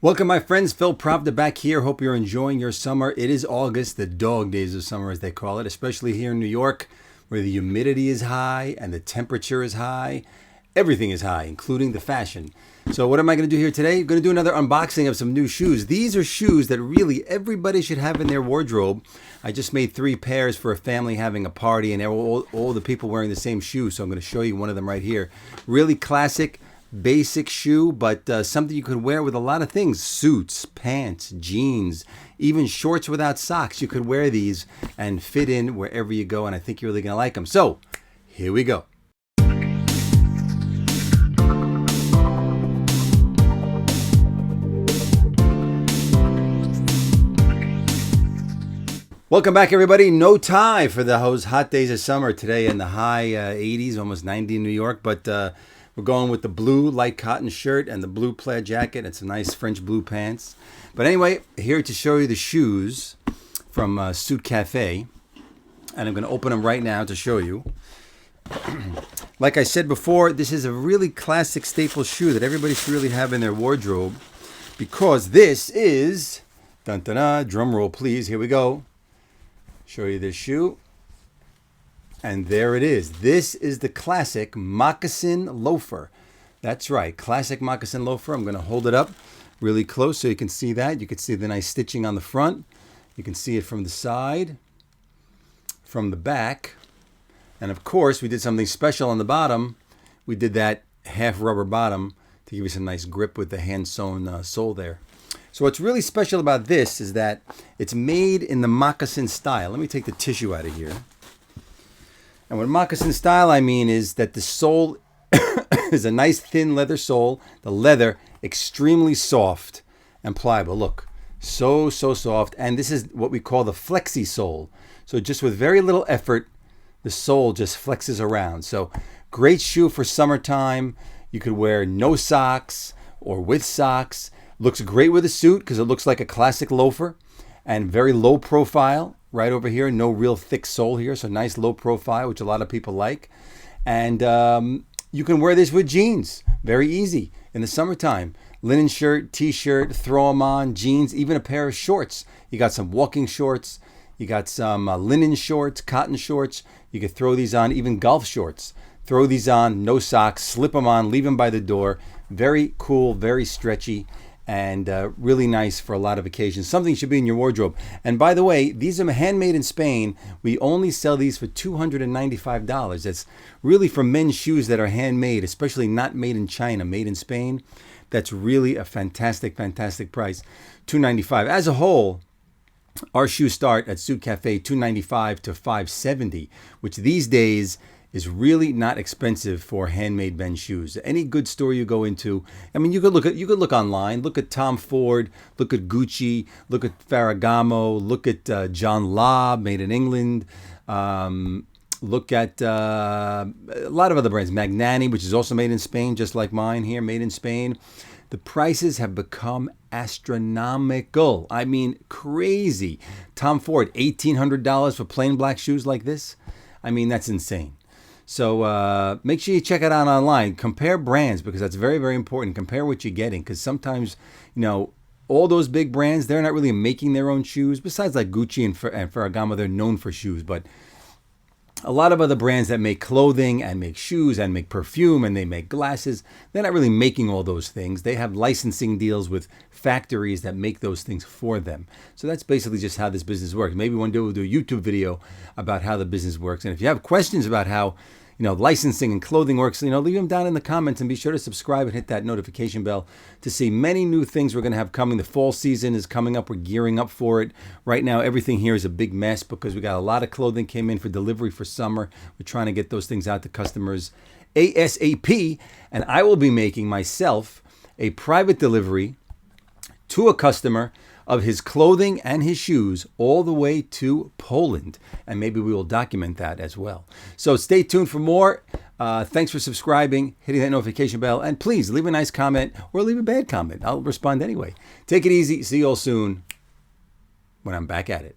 Welcome, my friends. Phil Pravda back here. Hope you're enjoying your summer. It is August, the dog days of summer, as they call it, especially here in New York, where the humidity is high and the temperature is high. Everything is high, including the fashion. So what am I going to do here today? I'm going to do another unboxing of some new shoes. These are shoes that really everybody should have in their wardrobe. I just made 3 pairs for a family having a party, and they were all the people wearing the same shoe. So I'm going to show you one of them right here. Really classic, basic shoe, but something you could wear with a lot of things. Suits, pants, jeans, even shorts without socks. You could wear these and fit in wherever you go, and I think you're really going to like them. So here we go. Welcome back, everybody. No tie for those hot days of summer today in the high 80s, almost 90 in New York, but we're going with the blue light cotton shirt and the blue plaid jacket and some nice French blue pants. But anyway, here to show you the shoes from Suit Cafe, and I'm going to open them right now to show you. Like I said before, this is a really classic staple shoe that everybody should really have in their wardrobe, because this is, dun-dun-dun, drum roll please, here we go. Show you this shoe. And there it is. This is the classic Moccasin loafer. That's right, classic Moccasin loafer. I'm going to hold it up really close so you can see that. You can see the nice stitching on the front. You can see it from the side, from the back. And of course, we did something special on the bottom. We did that half rubber bottom to give you some nice grip with the hand-sewn sole there. So what's really special about this is that it's made in the moccasin style. Let me take the tissue out of here. And what moccasin style I mean is that the sole is a nice thin leather sole. The leather extremely soft and pliable. Look, so soft. And this is what we call the flexi sole. So just with very little effort, the sole just flexes around. So great shoe for summertime. You could wear no socks or with socks. Looks great with a suit because it looks like a classic loafer, and very low profile right over here. No real thick sole here, so nice low profile, which a lot of people like. And you can wear this with jeans. Very easy in the summertime. Linen shirt, t-shirt, throw them on, jeans, even a pair of shorts. You got some walking shorts. You got some linen shorts, cotton shorts. You could throw these on, even golf shorts. Throw these on, no socks, slip them on, leave them by the door. Very cool, very stretchy, and really nice for a lot of occasions. Something should be in your wardrobe. And by the way, these are handmade in Spain. We only sell these for $295. That's really for men's shoes that are handmade, especially not made in China, made in Spain. That's really a fantastic price. $295. As a whole, our shoes start at Suit Cafe $295 to $570, which these days is really not expensive for handmade men's shoes. Any good store you go into, I mean, you could look online, look at Tom Ford, look at Gucci, look at Ferragamo, look at John Lobb, made in England. Look at a lot of other brands, Magnani, which is also made in Spain, just like mine here, made in Spain. The prices have become astronomical. I mean, crazy. Tom Ford, $1,800 for plain black shoes like this. I mean, that's insane. So make sure you check it out online. Compare brands, because that's very important. Compare what you're getting, because sometimes, all those big brands, they're not really making their own shoes. Besides like Gucci and Ferragamo, they're known for shoes. But a lot of other brands that make clothing and make shoes and make perfume and they make glasses, they're not really making all those things. They have licensing deals with factories that make those things for them. So that's basically just how this business works. Maybe one day we'll do a YouTube video about how the business works. And if you have questions about how licensing and clothing works, leave them down in the comments, and be sure to subscribe and hit that notification bell to see many new things we're going to have coming. The fall season is coming up. We're gearing up for it. Right now, everything here is a big mess because we got a lot of clothing came in for delivery for summer. We're trying to get those things out to customers ASAP, and I will be making myself a private delivery to a customer of his clothing and his shoes all the way to Poland. And maybe we will document that as well. So stay tuned for more. Thanks for subscribing, hitting that notification bell, and please leave a nice comment or leave a bad comment. I'll respond anyway. Take it easy. See you all soon when I'm back at it.